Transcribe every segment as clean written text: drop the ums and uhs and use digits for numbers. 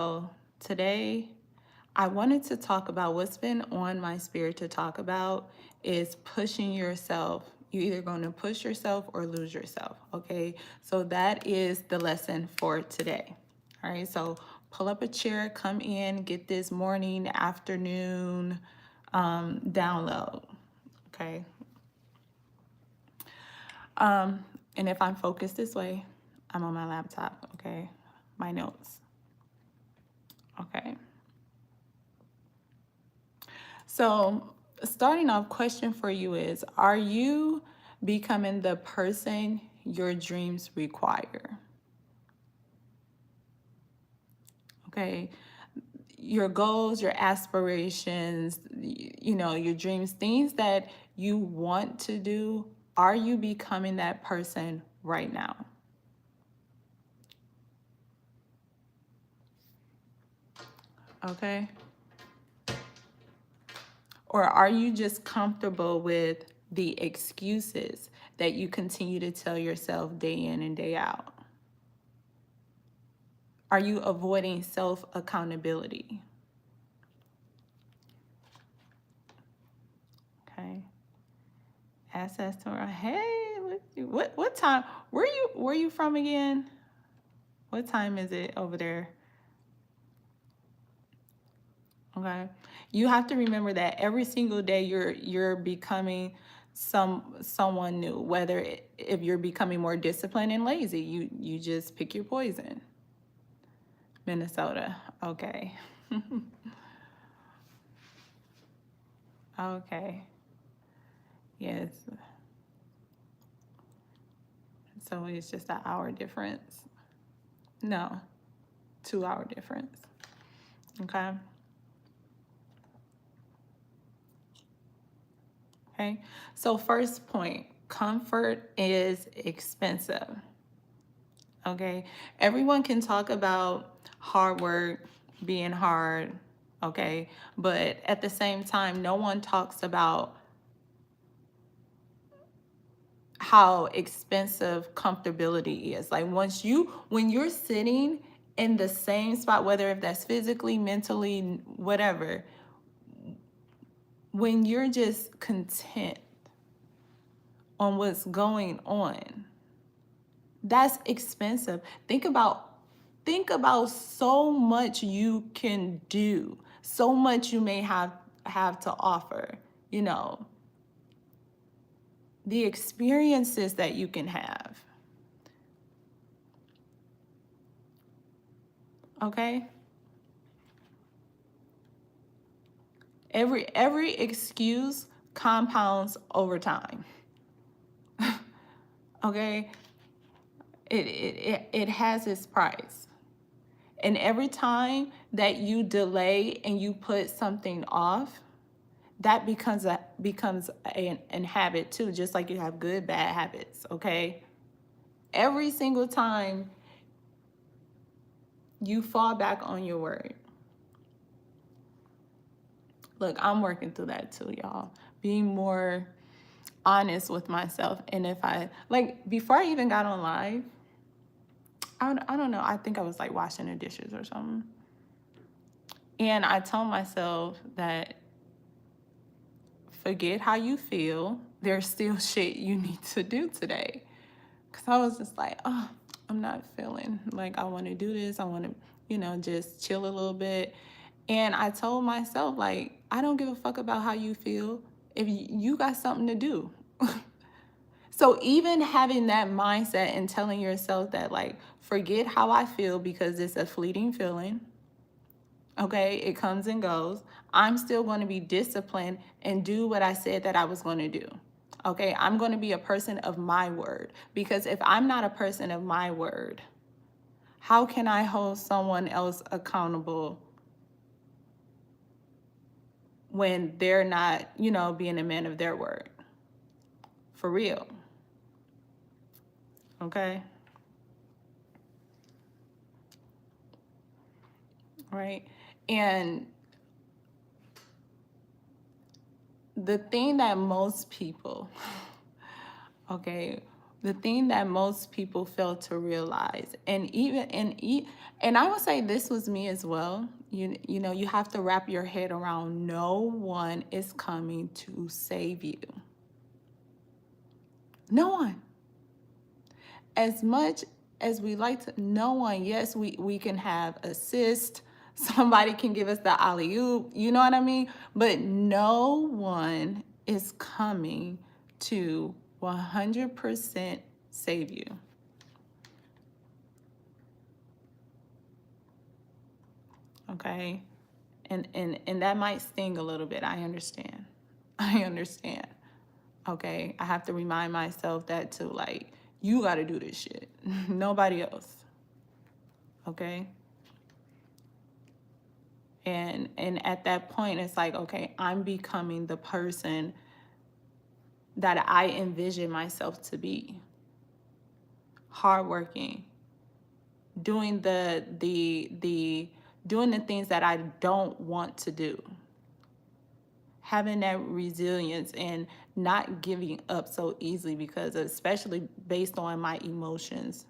So today I wanted to talk about what's been on my spirit to talk about is pushing yourself. You're either going to push yourself or lose yourself. Okay. So that is the lesson for today. All right. So pull up a chair, come in, get this morning, afternoon download. Okay. And if I'm focused this way, I'm on my laptop. Okay. My notes. Okay. So, starting off, question for you is, are you becoming the person your dreams require? Okay. Your goals, your aspirations, your dreams, things that you want to do, are you becoming that person right now? Okay. Or are you just comfortable with the excuses that you continue to tell yourself day in and day out? Are you avoiding self accountability? Okay. Access to her. Hey, what time? Where you from again? What time is it over there? Okay. You have to remember that every single day you're becoming someone new. If you're becoming more disciplined and lazy, you just pick your poison. Minnesota. Okay. Okay. Yes. So it's just an hour difference. No, 2 hour difference. Okay. Okay. So first point, comfort is expensive. Okay. Everyone can talk about hard work being hard. Okay. But at the same time, no one talks about how expensive comfortability is. Like when you're sitting in the same spot, whether if that's physically, mentally, whatever, when you're just content on what's going on, that's expensive. Think about so much you can do, so much you may have to offer, you know, the experiences that you can have. Okay? Every excuse compounds over time. Okay? It has its price. And every time that you delay and you put something off, that becomes an habit too, just like you have good, bad habits, okay? Every single time you fall back on your word. Look, I'm working through that too, y'all. Being more honest with myself. And if before I even got on live, I don't know, I think I was like washing the dishes or something. And I told myself that forget how you feel. There's still shit you need to do today. Because I was just like, oh, I'm not feeling like I want to do this. I want to, just chill a little bit. And I told myself, like, I don't give a fuck about how you feel if you got something to do. So even having that mindset and telling yourself that, like, forget how I feel because it's a fleeting feeling. Okay, it comes and goes. I'm still going to be disciplined and do what I said that I was going to do. Okay, I'm going to be a person of my word, because if I'm not a person of my word, how can I hold someone else accountable when they're not, being a man of their word? For real. Okay. Right. And the thing that most people, okay, The thing that most people fail to realize, and I would say this was me as well. You know, you have to wrap your head around no one is coming to save you. No one. As much as we like to, no one. Yes, we can have assist. Somebody can give us the alley-oop, you know what I mean? But no one is coming to 100% save you. Okay? And that might sting a little bit. I understand. I understand. Okay? I have to remind myself that too. Like, you got to do this shit. Nobody else. Okay? And at that point, it's like, okay, I'm becoming the person that I envision myself to be. Hardworking, doing doing the things that I don't want to do. Having that resilience and not giving up so easily, because especially based on my emotions.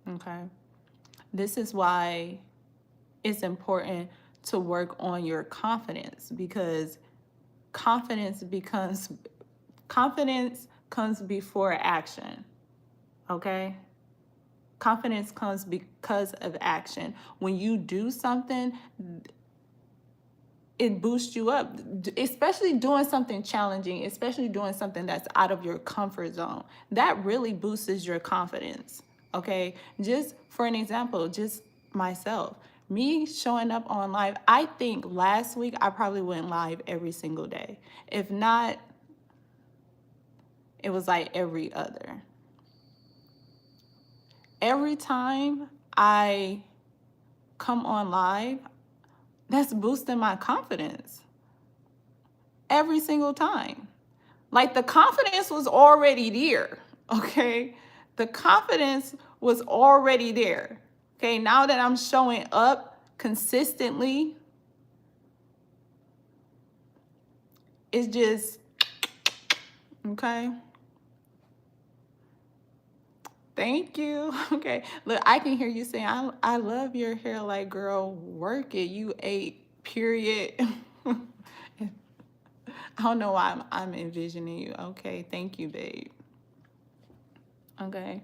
Okay. This is why it's important to work on your confidence, because confidence comes before action. Okay? Confidence comes because of action. When you do something, it boosts you up, especially doing something challenging, especially doing something that's out of your comfort zone. That really boosts your confidence. Okay? Just for an example, just myself. Me showing up on live, I think last week I probably went live every single day. If not, it was like every other. Every time I come on live, that's boosting my confidence. Every single time. Like, the confidence was already there, okay? The confidence was already there. Okay, now that I'm showing up consistently, it's just, okay? Thank you. Okay, look, I can hear you saying, I love your hair. Like, girl, work it. You ate, period. I don't know why I'm envisioning you. Okay, thank you, babe. Okay.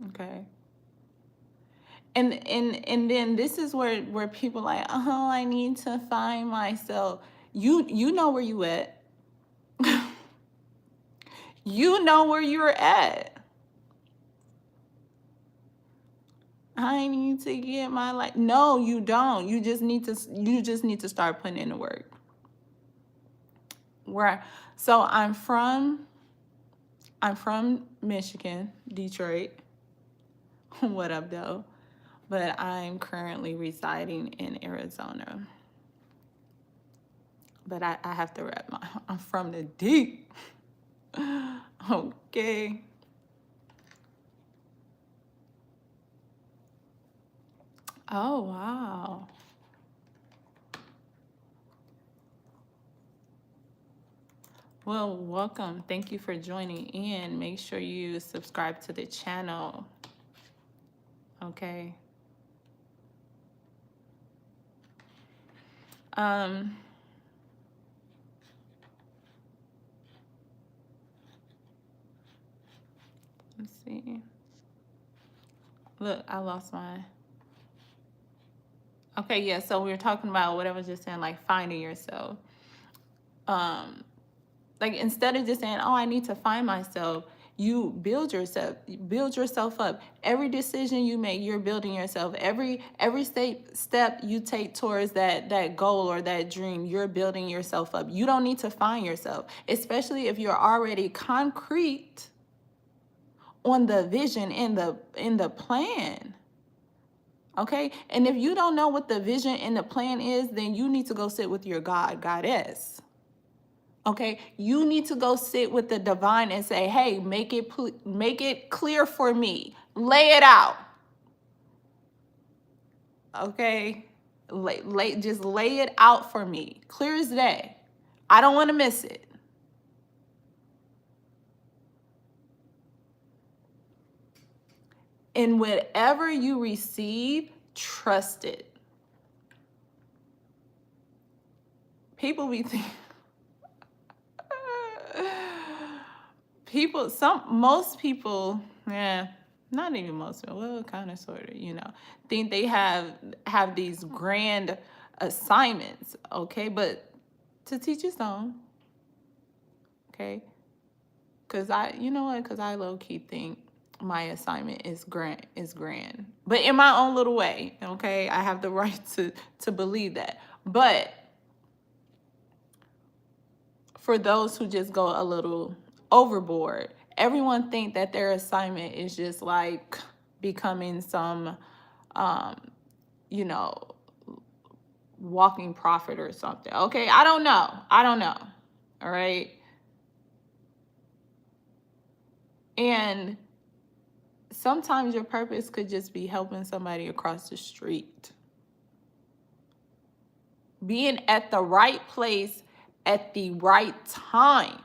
Okay. And then this is where people like, oh, I need to find myself. You know where you at. You know where you're at. I need to get my life. No, you don't. You just need to start putting in the work. So I'm from Michigan, Detroit. What up, though? But I'm currently residing in Arizona. But I have to rep I'm from the deep. Okay. Oh, wow. Well, welcome. Thank you for joining in. Make sure you subscribe to the channel. Okay. Let's see. Look, I lost my. Okay, yeah, so we were talking about what I was just saying, like finding yourself. Like, instead of just saying, oh, I need to find myself, you build yourself up. Every decision you make, you're building yourself. Every step you take towards that goal or that dream, you're building yourself up. You don't need to find yourself, especially if you're already concrete on the vision in the plan. Okay? And if you don't know what the vision and the plan is, then you need to go sit with your goddess. Okay? You need to go sit with the divine and say, hey, make it clear for me. Lay it out. Okay? Just lay it out for me. Clear as day. I don't want to miss it. And whatever you receive, trust it. People be thinking, most people, not even most people, well, kind of, sort of, think they have these grand assignments, okay? But to teach his own, okay? Because I low-key think my assignment is grand. But in my own little way, okay? I have the right to believe that. But for those who just go a little overboard, everyone think that their assignment is just like becoming some, walking prophet or something. Okay, I don't know. All right. And sometimes your purpose could just be helping somebody across the street. Being at the right place at the right time.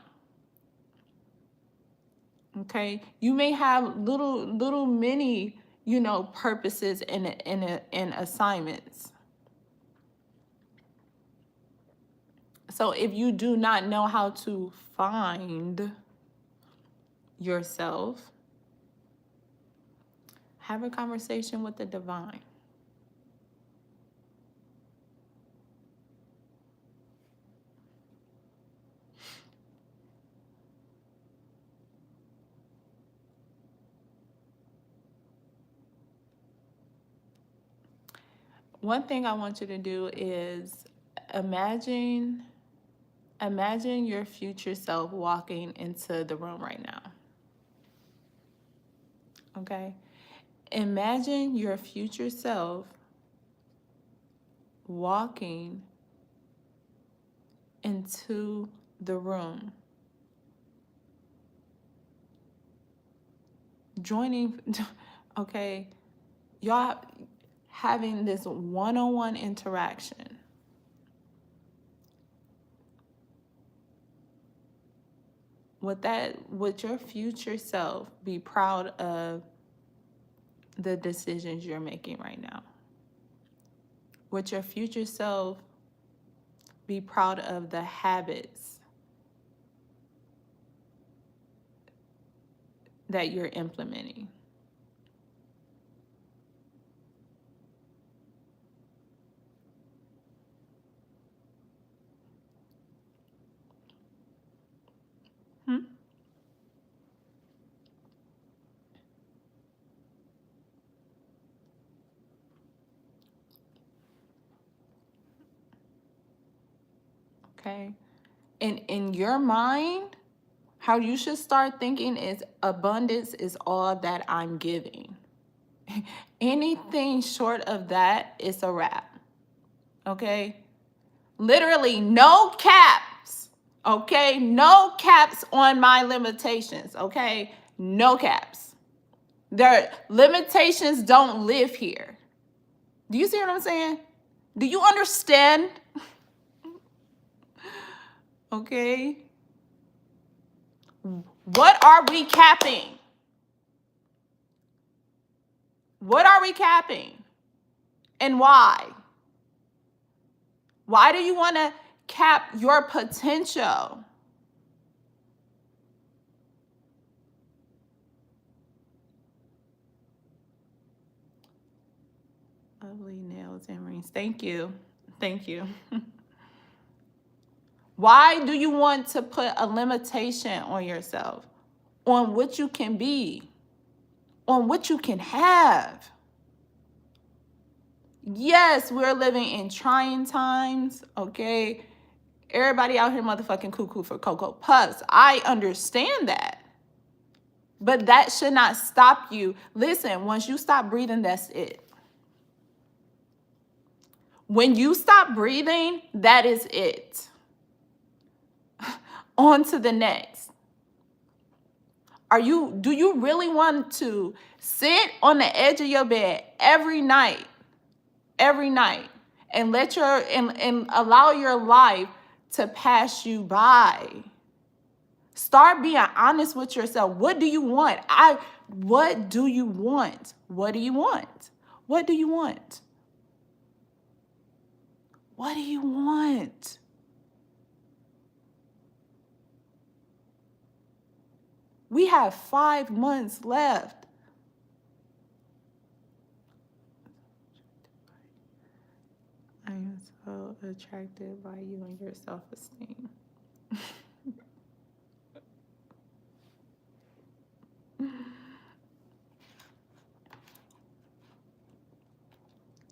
Okay, you may have little mini, purposes and assignments. So if you do not know how to find yourself, have a conversation with the divine. One thing I want you to do is imagine your future self walking into the room right now. Okay? Imagine your future self walking into the room. Joining, okay? Y'all having this one-on-one interaction. Would your future self be proud of the decisions you're making right now? Would your future self be proud of the habits that you're implementing? Okay. And in your mind, how you should start thinking is abundance is all that I'm giving. Anything short of that is a wrap. Okay? Literally no caps. Okay? No caps on my limitations. Okay? No caps. Their limitations don't live here. Do you see what I'm saying? Do you understand? Okay? What are we capping? What are we capping? And why? Why do you want to cap your potential? Lovely nails and rings. Thank you. Thank you. Why do you want to put a limitation on yourself, on what you can be, on what you can have? Yes, we're living in trying times, okay? Everybody out here motherfucking cuckoo for Cocoa Puffs. I understand that. But that should not stop you. Listen, once you stop breathing, that's it. When you stop breathing, that is it. On to the next. Do you really want to sit on the edge of your bed every night every night and let your and allow your life to pass you by. Start being honest with yourself. What do you want? What do you want? What do you want? What do you want? What do you want? We have 5 months left. I am so attracted by you and your self-esteem.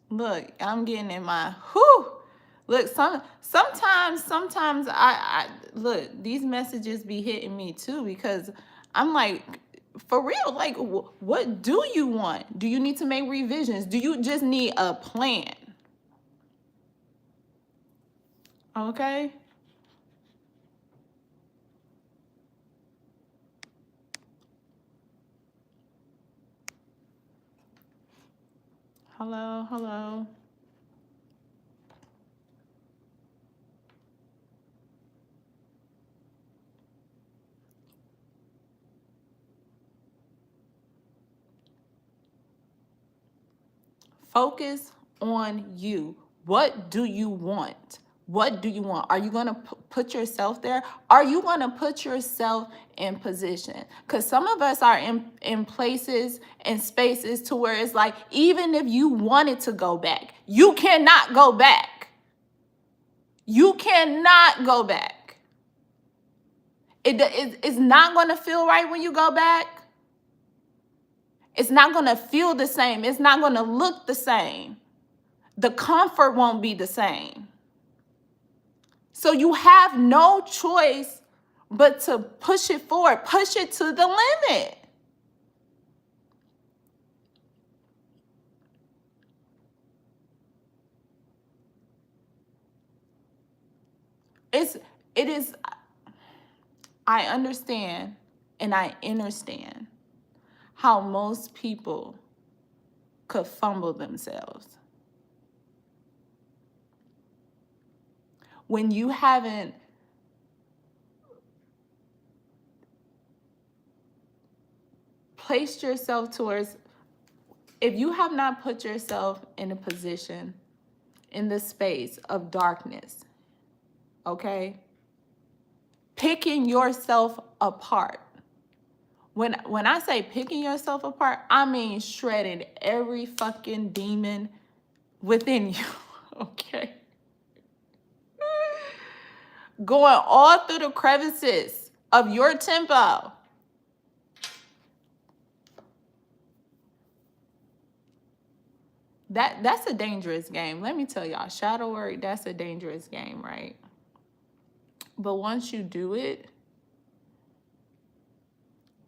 Look, I'm getting in my whew. Look, sometimes I look, these messages be hitting me too, because I'm like, for real, like, what do you want? Do you need to make revisions? Do you just need a plan? Okay. Hello, hello. Focus on you. What do you want? What do you want? Are you going to put yourself there? Are you going to put yourself in position? Because some of us are in places and spaces to where it's like, even if you wanted to go back, you cannot go back. You cannot go back. It's not going to feel right when you go back. It's not going to feel the same. It's not going to look the same. The comfort won't be the same. So you have no choice but to push it forward, push it to the limit. It is, I understand and I understand how most people could fumble themselves. When you haven't placed yourself towards, if you have not put yourself in a position, in the space of darkness, okay? Picking yourself apart. When I say picking yourself apart, I mean shredding every fucking demon within you, okay? Going all through the crevices of your tempo. That's a dangerous game. Let me tell y'all, shadow work, that's a dangerous game, right? But once you do it,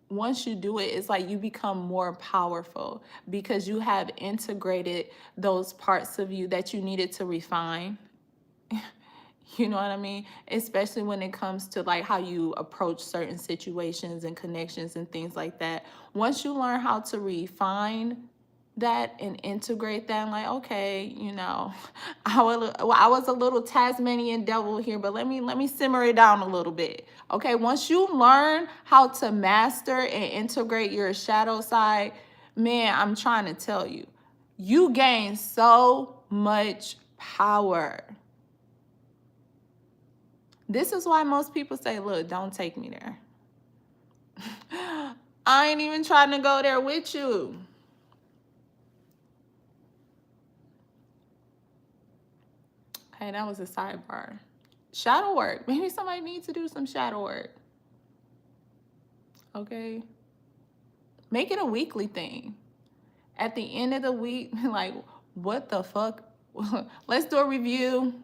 it's like you become more powerful because you have integrated those parts of you that you needed to refine. You know what I mean? Especially when it comes to like how you approach certain situations and connections and things like that. Once you learn how to refine that and integrate that, and like, okay, you know, I was a little Tasmanian devil here, but let me simmer it down a little bit. Okay, once you learn how to master and integrate your shadow side, man, I'm trying to tell you, you gain so much power. This is why most people say, look, don't take me there. I ain't even trying to go there with you. Okay, that was a sidebar. Shadow work. Maybe somebody needs to do some shadow work. Okay? Make it a weekly thing. At the end of the week, like, what the fuck? Let's do a review.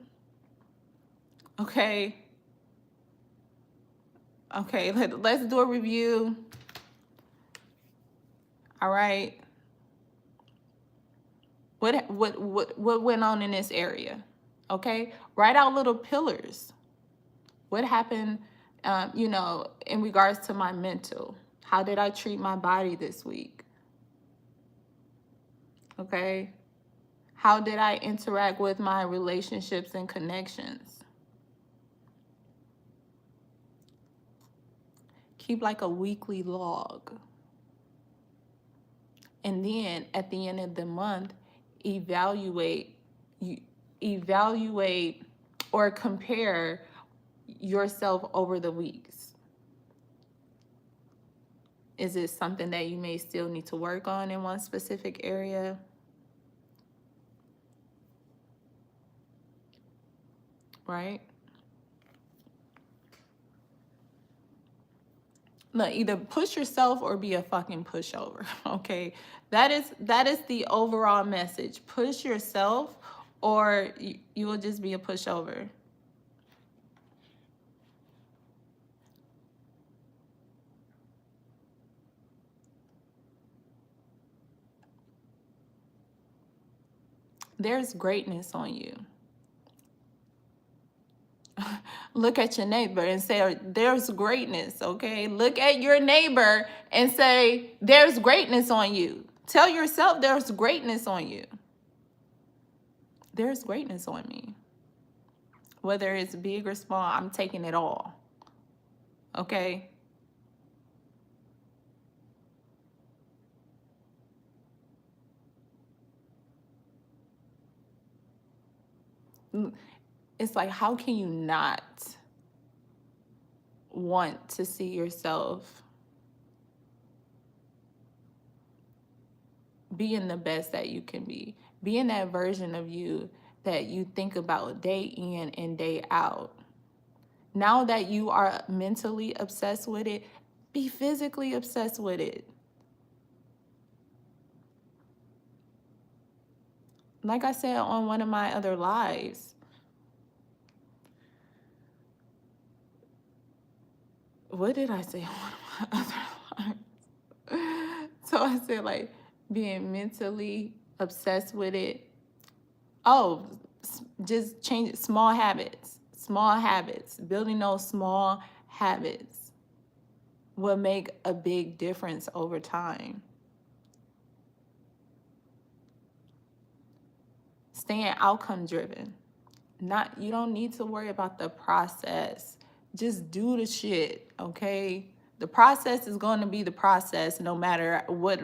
Okay. Okay, let's do a review. All right. What went on in this area? Okay, write out little pillars. What happened, you know, in regards to my mental? How did I treat my body this week? Okay, How did I interact with my relationships and connections? Keep like a weekly log. And then at the end of the month, evaluate or compare yourself over the weeks. Is it something that you may still need to work on in one specific area? Right? Look, either push yourself or be a fucking pushover. Okay, that is the overall message. Push yourself, or you will just be a pushover. There's greatness on you. Look at your neighbor and say, there's greatness, okay? Look at your neighbor and say, there's greatness on you. Tell yourself there's greatness on you. There's greatness on me. Whether it's big or small, I'm taking it all, okay? It's like, how can you not want to see yourself being the best that you can be? Being that version of you that you think about day in and day out. Now that you are mentally obsessed with it, be physically obsessed with it. Like I said on one of my other lives, what did I say on one of my other lives? So I said, like, being mentally obsessed with it. Oh, just change it. Small habits. Small habits. Building those small habits will make a big difference over time. Staying outcome driven. You don't need to worry about the process. Just do the shit, okay? The process is going to be the process no matter what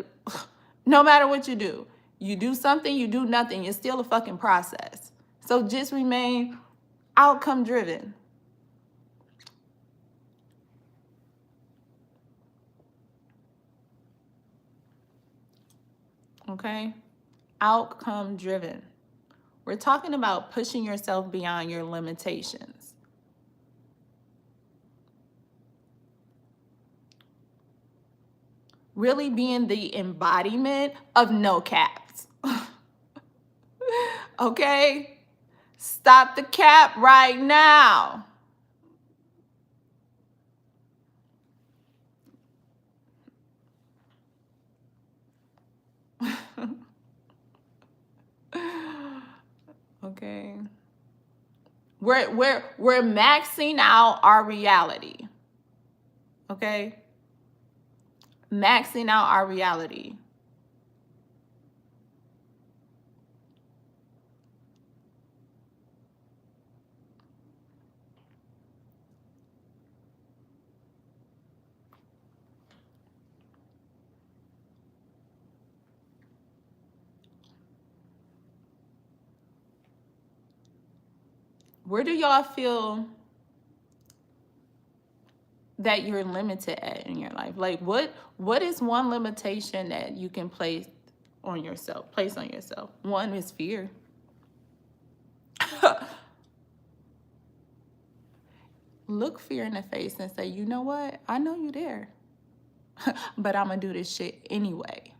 you do. You do something, you do nothing, it's still a fucking process. So just remain outcome driven. Okay? Outcome driven. We're talking about pushing yourself beyond your limitations. Really being the embodiment of no caps. Okay? Stop the cap right now. Okay. We're maxing out our reality. Okay? Maxing out our reality. Where do y'all feel that you're limited at in your life? Like, what is one limitation that you can place on yourself? One is fear. Look fear in the face and say, you know what? I know you there, but I'm gonna do this shit anyway.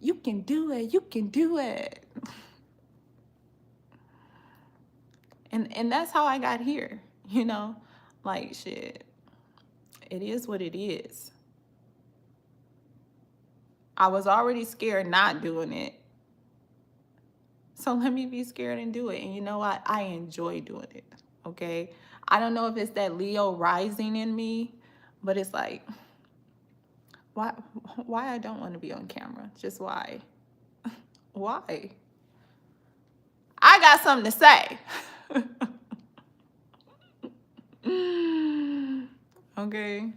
You can do it. You can do it. And that's how I got here, you know? Like, shit, it is what it is. I was already scared not doing it. So let me be scared and do it. And you know what? I enjoy doing it, okay? I don't know if it's that Leo rising in me, but it's like, why I don't want to be on camera? Just why? Why? I got something to say. Okay.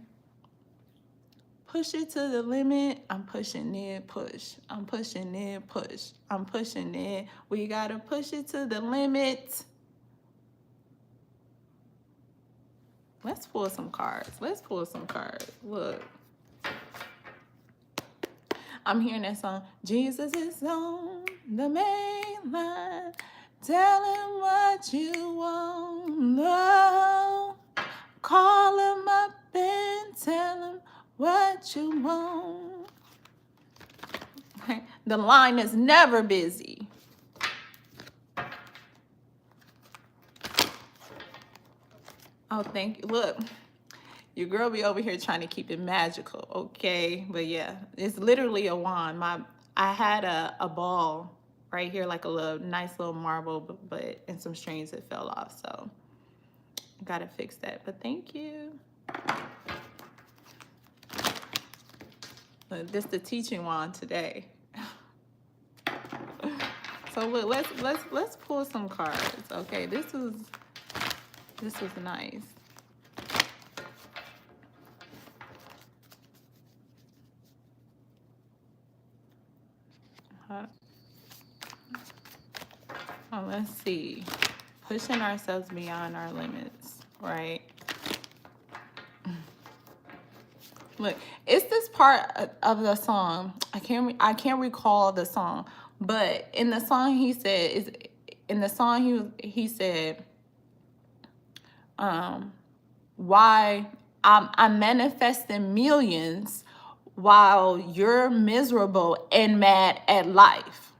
Push it to the limit. I'm pushing it, push. I'm pushing it, push. I'm pushing it. We gotta push it to the limit. Let's pull some cards. Let's pull some cards. Look. I'm hearing that song. Jesus is on the main line. Tell him what you want. No. Call him up and tell him what you want. The line is never busy. Oh, thank you. Look, your girl be over here trying to keep it magical, okay? But yeah, it's literally a wand. I had a ball right here, like a little nice little marble, but and some strings that fell off, so I gotta fix that. But thank you. Look, this is the teaching wand today. So look, let's pull some cards. Okay, this was nice. Oh, let's see. Pushing ourselves beyond our limits, right? Look, it's this part of the song. I can't recall the song, but in the song he said he said, why I'm manifesting millions while you're miserable and mad at life.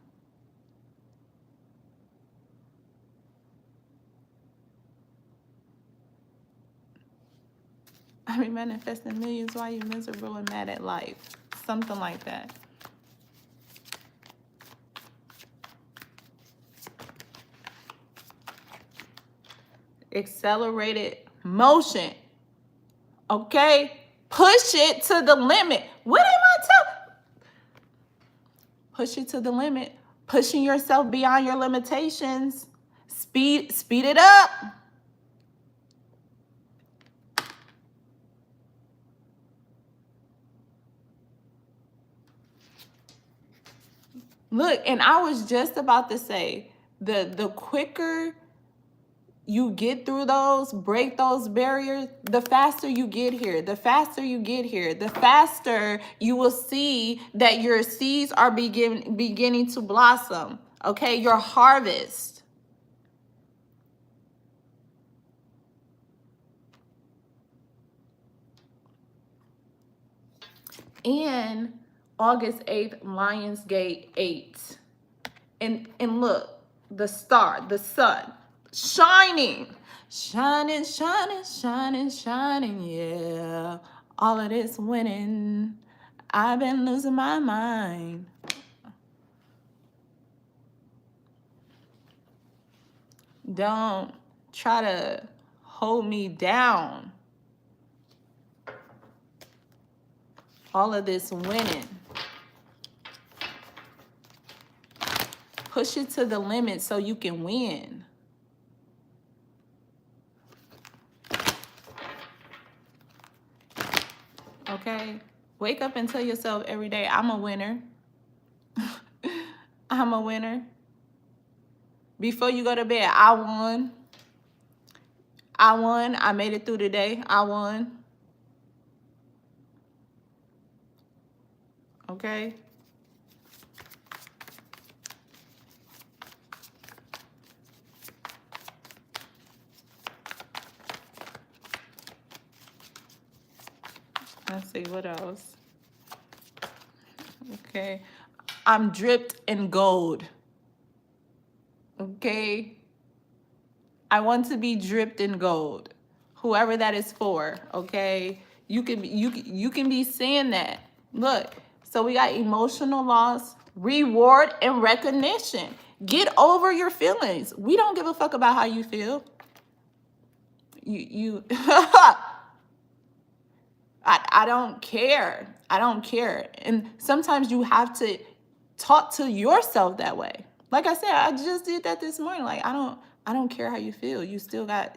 I mean, manifesting millions while you're miserable and mad at life. Something like that. Accelerated motion. Okay? Push it to the limit. What am I telling? Push it to the limit. Pushing yourself beyond your limitations. Speed it up. Look, and I was just about to say, the quicker you get through those, break those barriers, the faster you get here. The faster you get here, the faster you will see that your seeds are beginning to blossom. Okay, your harvest. And August 8th, Lionsgate 8. And look, the star, the sun, shining, shining, shining, shining, shining, yeah. All of this winning, I've been losing my mind. Don't try to hold me down. All of this winning. Push it to the limit so you can win. Okay? Wake up and tell yourself every day, I'm a winner. I'm a winner. Before you go to bed, I won. I won. I made it through the day. I won. Okay? Let's see, what else? Okay. I'm dripped in gold. Okay? I want to be dripped in gold. Whoever that is for, okay? You can be saying that. Look, so we got emotional loss, reward, and recognition. Get over your feelings. We don't give a fuck about how you feel. You I don't care. I don't care. And sometimes you have talk to yourself that way. Like I said, I just did that this morning. Like, I don't care how you feel. You still got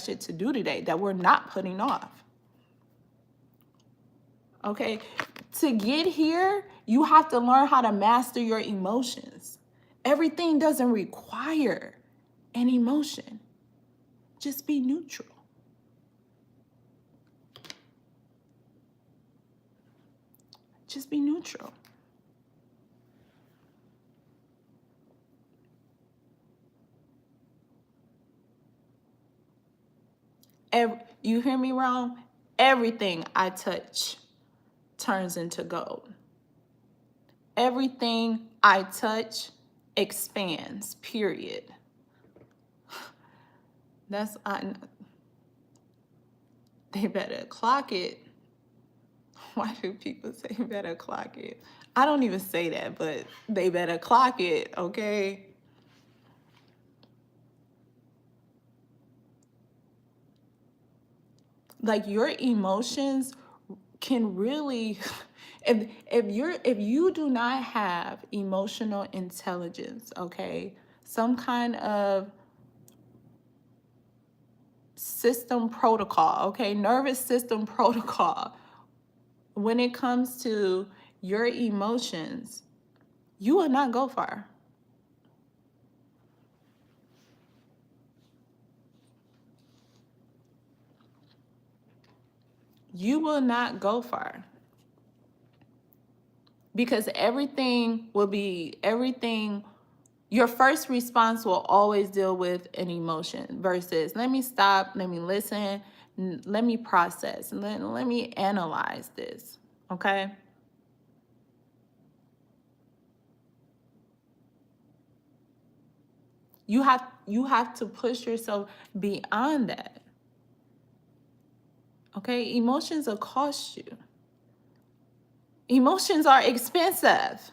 shit to do today that we're not putting off. Okay? To get here, you have to learn how to master your emotions. Everything doesn't require an emotion. Just be neutral. Just be neutral. You hear me wrong? Everything I touch turns into gold. Everything I touch expands, period. They better clock it. Why do people say better clock it? I don't even say that, but they better clock it, okay? Like, your emotions can really, if you do not have emotional intelligence, okay, some kind of system protocol, okay, nervous system protocol, when it comes to your emotions, you will not go far. You will not go far. Because everything, your first response will always deal with an emotion versus let me stop, let me listen, let me process, let me analyze this, okay? You have to push yourself beyond that. Okay? Emotions will cost you. Emotions are expensive.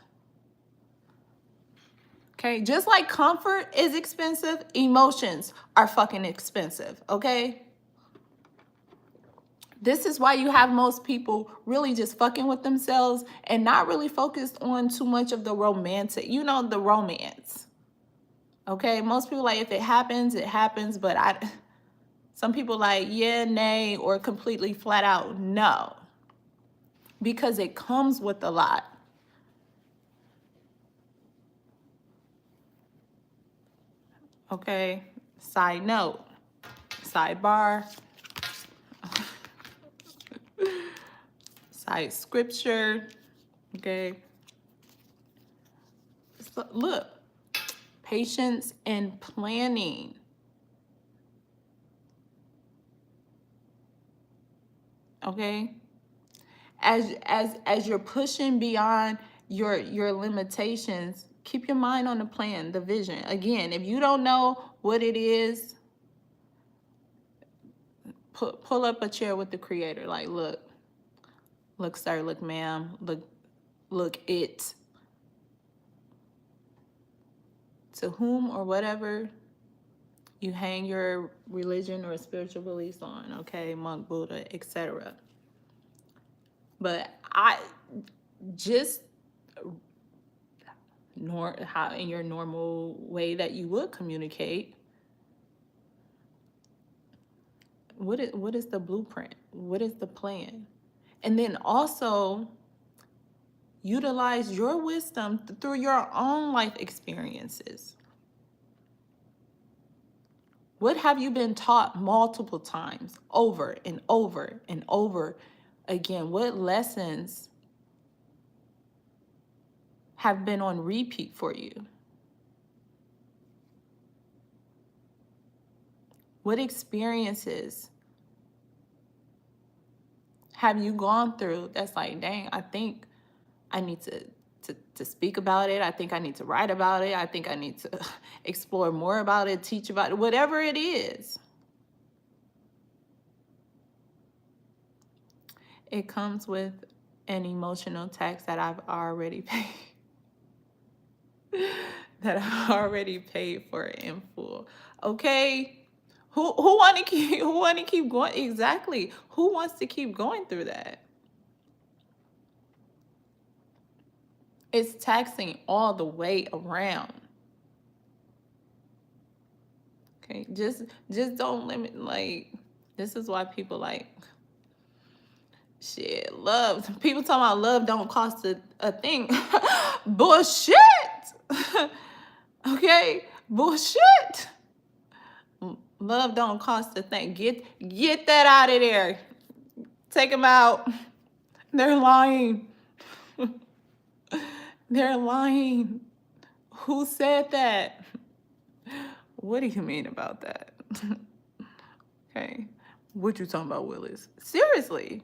Okay? Just like comfort is expensive, emotions are fucking expensive, okay? This is why you have most people really just fucking with themselves and not really focused on too much of the romantic, the romance. Okay? Most people like, if it happens, it happens, but some people like, yeah, nay, or completely flat out no. Because it comes with a lot. Okay? Side note, sidebar, side scripture, okay? So, look, patience and planning. Okay? As you're pushing beyond your limitations, keep your mind on the plan, the vision. Again, if you don't know what it is, pull up a chair with the creator. Like, look, sir, look, ma'am, look, it. To whom or whatever you hang your religion or spiritual beliefs on, okay, monk, Buddha, etc. But I just how in your normal way that you would communicate, what is the blueprint? What is the plan? And then also utilize your wisdom through your own life experiences. What have you been taught multiple times, over and over and over again? What lessons have been on repeat for you? What experiences have you gone through that's like, dang, I think I need to speak about it. I think I need to write about it. I think I need to explore more about it, teach about it, whatever it is. It comes with an emotional tax that I've already paid. That I already paid for in full. Okay? Who want to keep going? Exactly. Who wants to keep going through that? It's taxing all the way around. Okay, just don't limit. Like, this is why people like, shit, love. People talking about love don't cost a thing. Bullshit. Okay, bullshit. Love don't cost a thing. Get that out of there. Take them out. They're lying. They're lying. Who said that? What do you mean about that? Okay. What you talking about, Willis? Seriously.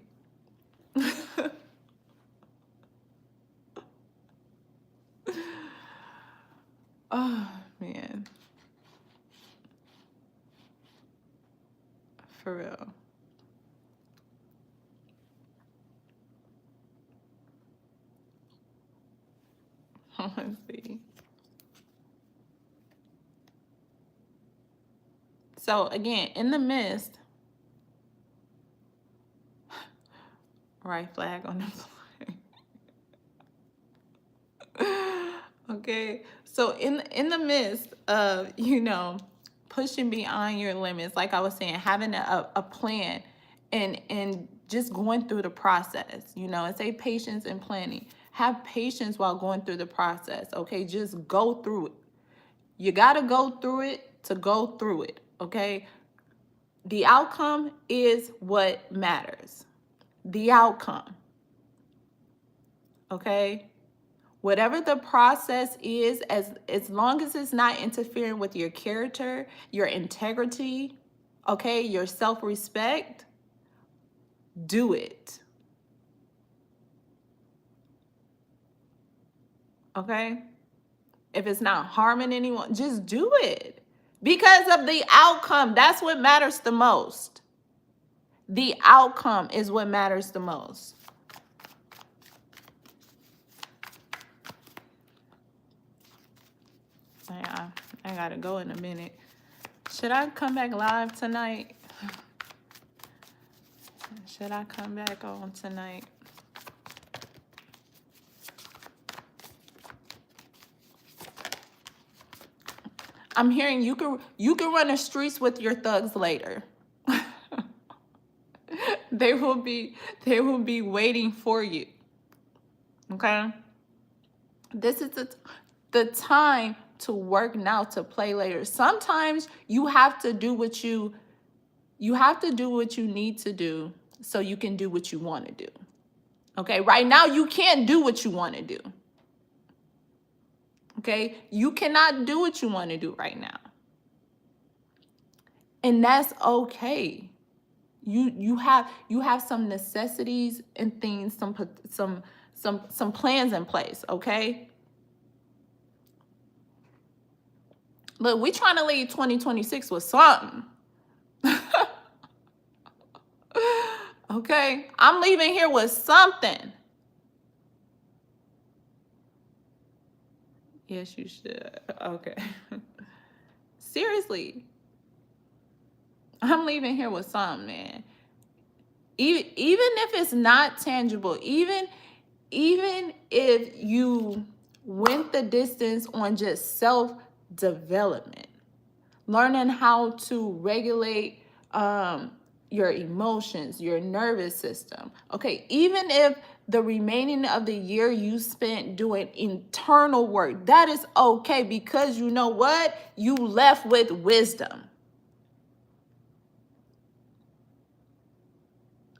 Oh, man. For real. Let's see. So again, in the midst, right flag on the flag. Okay. So in the midst of, you know, pushing beyond your limits, like I was saying, having a plan and just going through the process, you know, and say patience and planning. Have patience while going through the process. Okay. Just go through it. You got to go through it to go through it. Okay. The outcome is what matters. The outcome. Okay. Whatever the process is, as long as it's not interfering with your character, your integrity, okay, your self-respect, do it. Okay? If it's not harming anyone, just do it. Because of the outcome, that's what matters the most. The outcome is what matters the most. I gotta go in a minute. Should I come back live tonight? Should I come back on tonight? I'm hearing you can run the streets with your thugs later. They will be waiting for you. Okay? This is the time to work now to play later. Sometimes you have to do what you need to do so you can do what you want to do. Okay? Right now you can't do what you want to do. Okay? You cannot do what you want to do right now. And that's okay. You have some necessities and things, some plans in place, okay? Look, we trying to leave 2026 with something. Okay? I'm leaving here with something. Yes, you should. Okay. Seriously. I'm leaving here with something, man. Even if it's not tangible, even if you went the distance on just self-development, learning how to regulate your emotions, your nervous system. Okay, even if the remaining of the year you spent doing internal work, that is okay, because you know what? You left with wisdom.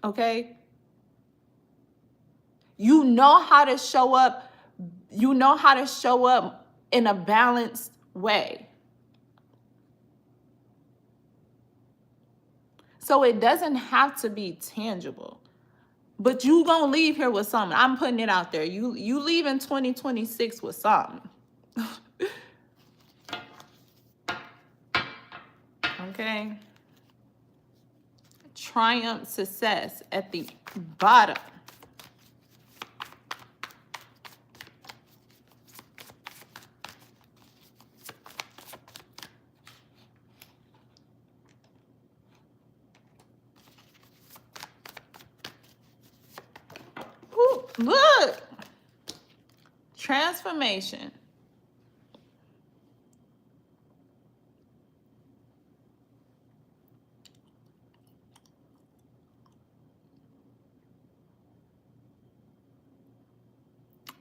Okay? You know how to show up. You know how to show up in a balanced way. So it doesn't have to be tangible. But you gonna leave here with something. I'm putting it out there. You leave in 2026 with something. Okay? Triumph, success at the bottom. Ooh, look! Transformation.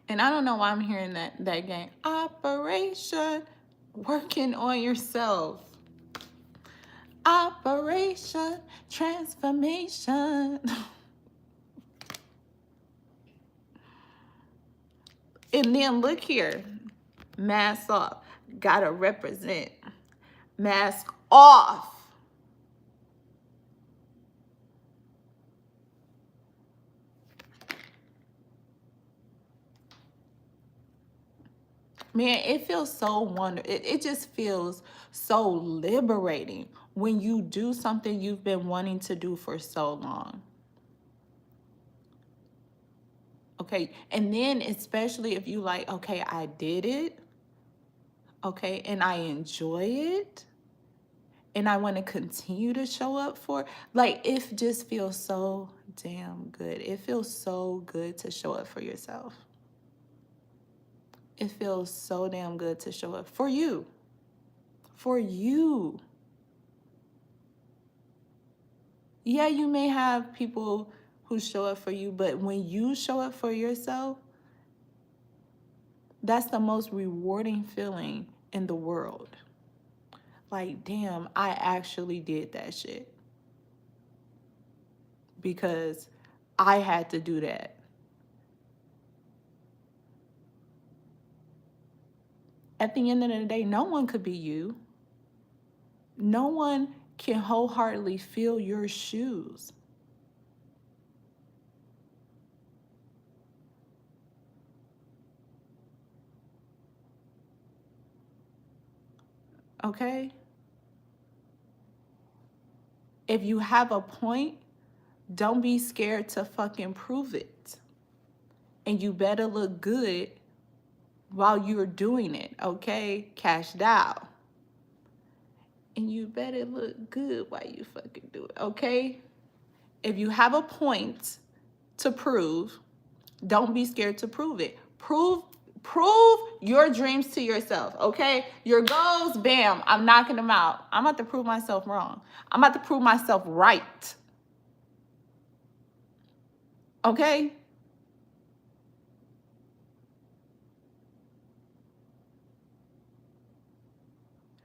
And I don't know why I'm hearing that game. Operation working on yourself. Operation transformation. And then look here. Mask off. Gotta represent. Mask off. Man, it feels so wonderful. It just feels so liberating when you do something you've been wanting to do for so long. Okay, and then especially if you like, okay, I did it, okay, and I enjoy it, and I want to continue to show up for, like, it just feels so damn good. It feels so good to show up for yourself. It feels so damn good to show up for you. For you. Yeah, you may have people who show up for you, but when you show up for yourself, that's the most rewarding feeling in the world. Like, damn, I actually did that shit. Because I had to do that. At the end of the day, no one could be you. No one can wholeheartedly fill your shoes. Okay? If you have a point, don't be scared to fucking prove it. And you better look good while you're doing it, okay? Cash down. And you better look good while you fucking do it, okay? If you have a point to prove, don't be scared to prove it. Prove your dreams to yourself, okay? Your goals, bam, I'm knocking them out. I'm about to prove myself wrong. I'm about to prove myself right. Okay?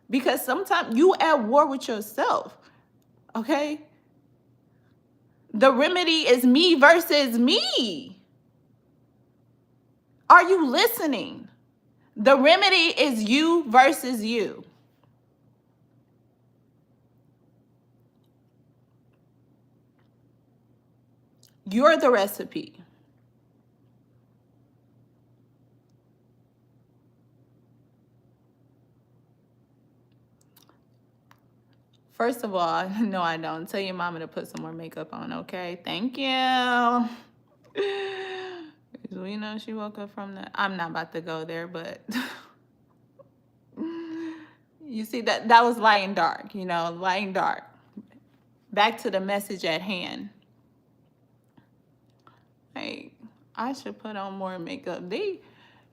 Because sometimes you at war with yourself, okay? The remedy is me versus me. Are you listening? The remedy is you versus you. You're the recipe. First of all, no, I don't. Tell your mama to put some more makeup on, okay? Thank you. We know she woke up from the... I'm not about to go there, but... You see, that was light dark, you know, light dark. Back to the message at hand. Like, I should put on more makeup.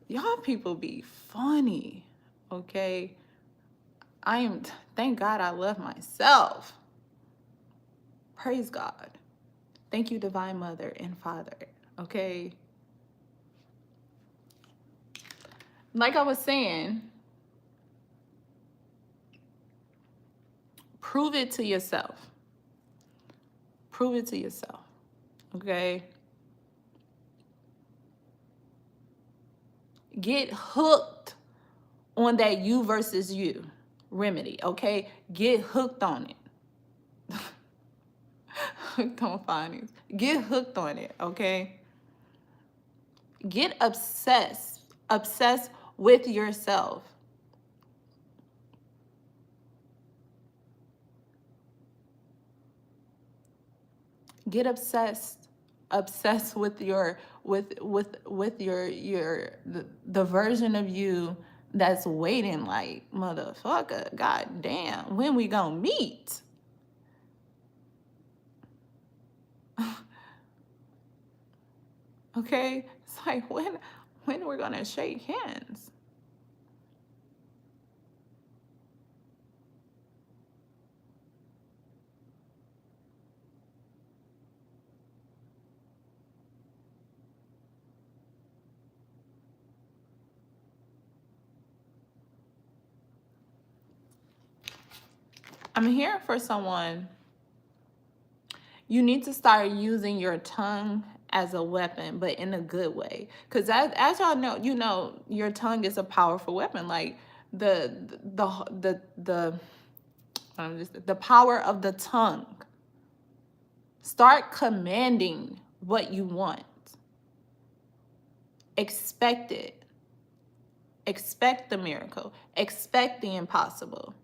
Y'all people be funny, okay? Thank God I love myself. Praise God. Thank you, Divine Mother and Father, okay? Like I was saying, prove it to yourself. Prove it to yourself, okay? Get hooked on that you versus you remedy, okay? Get hooked on it. Hooked on findings. Get hooked on it, okay? Get obsessed with yourself. Get obsessed with your the version of you that's waiting, like, motherfucker, god damn, when we gonna meet? Okay, it's like, when when we're going to shake hands. I'm here for someone. You need to start using your tongue as a weapon, but in a good way. Because as y'all know, you know, your tongue is a powerful weapon. Like the power of the tongue. Start commanding what you want. Expect it. Expect the miracle. Expect the impossible.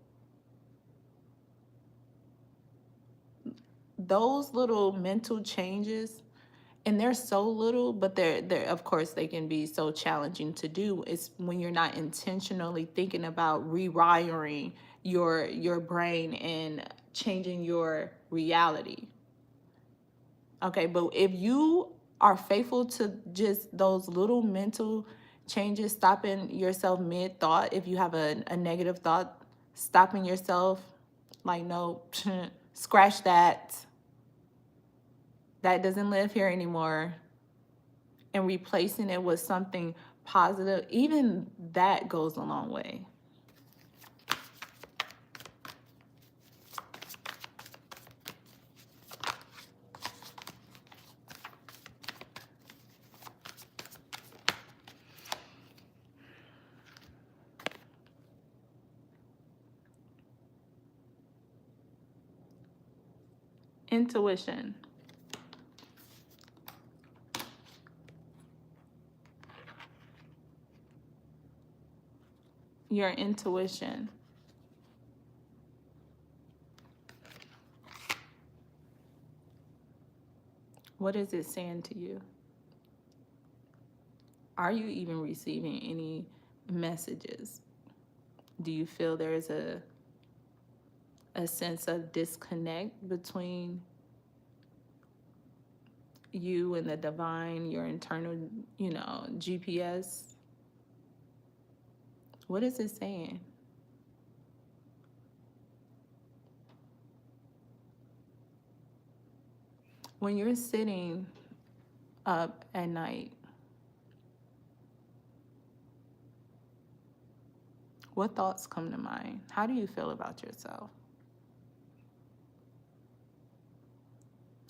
Those little mental changes, and they're so little, but they're of course they can be so challenging to do. It's when you're not intentionally thinking about rewiring your brain and changing your reality. Okay, but if you are faithful to just those little mental changes, stopping yourself mid-thought, if you have a negative thought, stopping yourself, like, no, scratch that. That doesn't live here anymore. And replacing it with something positive, even that goes a long way. Intuition. Your intuition. What is it saying to you? Are you even receiving any messages? Do you feel there is a sense of disconnect between you and the divine, your internal, GPS? What is it saying? When you're sitting up at night, what thoughts come to mind? How do you feel about yourself?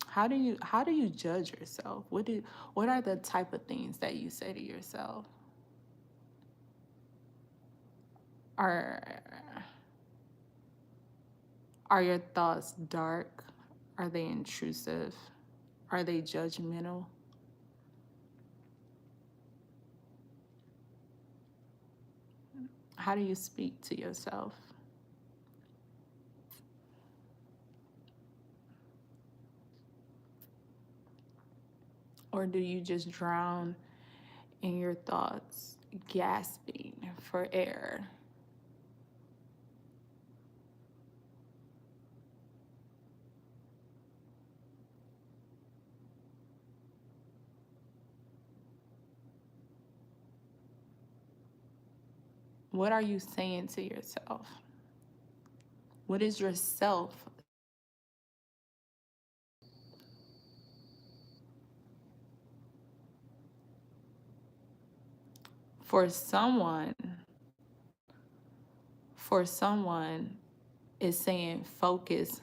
How do you judge yourself? What are the type of things that you say to yourself? Are your thoughts dark? Are they intrusive? Are they judgmental? How do you speak to yourself? Or do you just drown in your thoughts, gasping for air? What are you saying to yourself? What is yourself? For someone, is saying focus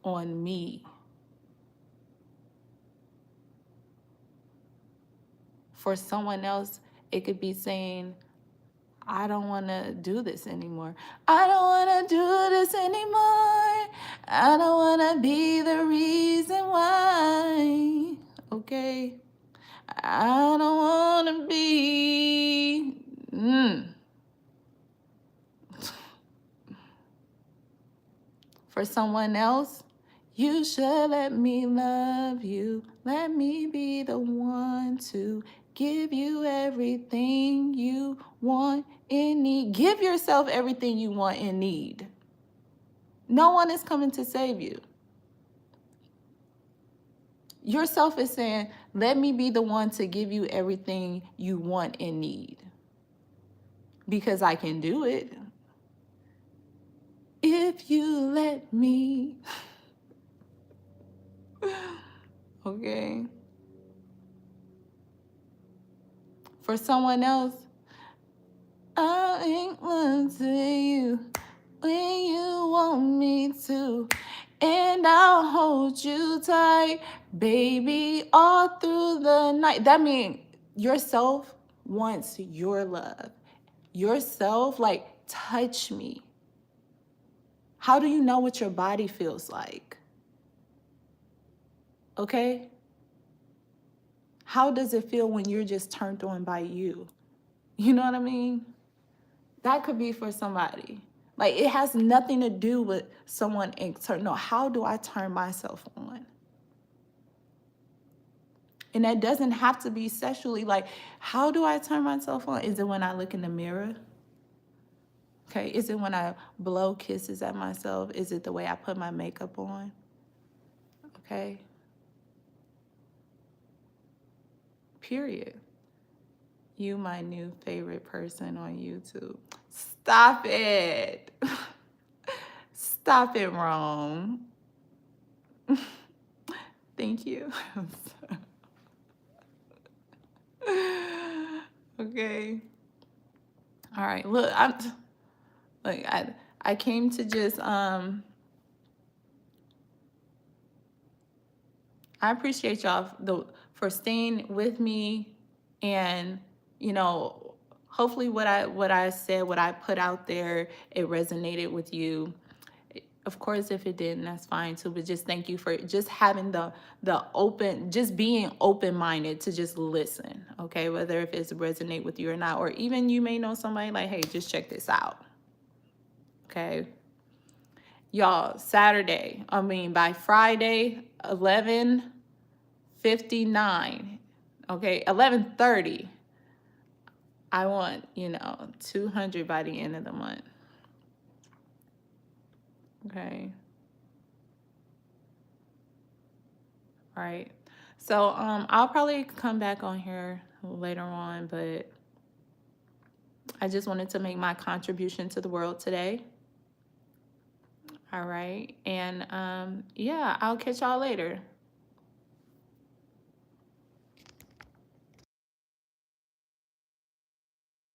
on me. For someone else, it could be saying, I don't want to do this anymore. I don't want to do this anymore. I don't want to be the reason why. Okay? I don't want to be. For someone else, you should let me love you. Let me be the one to give you everything you want and need. Give yourself everything you want and need. No one is coming to save you. Yourself is saying, let me be the one to give you everything you want and need, because I can do it. If you let me. Okay. For someone else, I ain't lying to you when you want me to. And I'll hold you tight, baby, all through the night. That means yourself wants your love. Yourself, like, touch me. How do you know what your body feels like? Okay? How does it feel when you're just turned on by you? You know what I mean? That could be for somebody. Like, it has nothing to do with someone external. No, how do I turn myself on? And that doesn't have to be sexually. Like, how do I turn myself on? Is it when I look in the mirror? Okay, is it when I blow kisses at myself? Is it the way I put my makeup on? Okay. Period. You, my new favorite person on YouTube. Stop it. Stop it, Rome. Thank you. Okay. All right. Look, I came to just I appreciate y'all for staying with me, and hopefully what I said, what I put out there, it resonated with you. Of course, if it didn't, that's fine too. But just thank you for just having the open, just being open-minded to just listen. Okay, whether if it's resonate with you or not, or even you may know somebody like, hey, just check this out. Okay, y'all. By Friday, 11:59. Okay, 11:30. I want 200 by the end of the month. Okay. All right. So I'll probably come back on here later on, but I just wanted to make my contribution to the world today. All right. And yeah, I'll catch y'all later.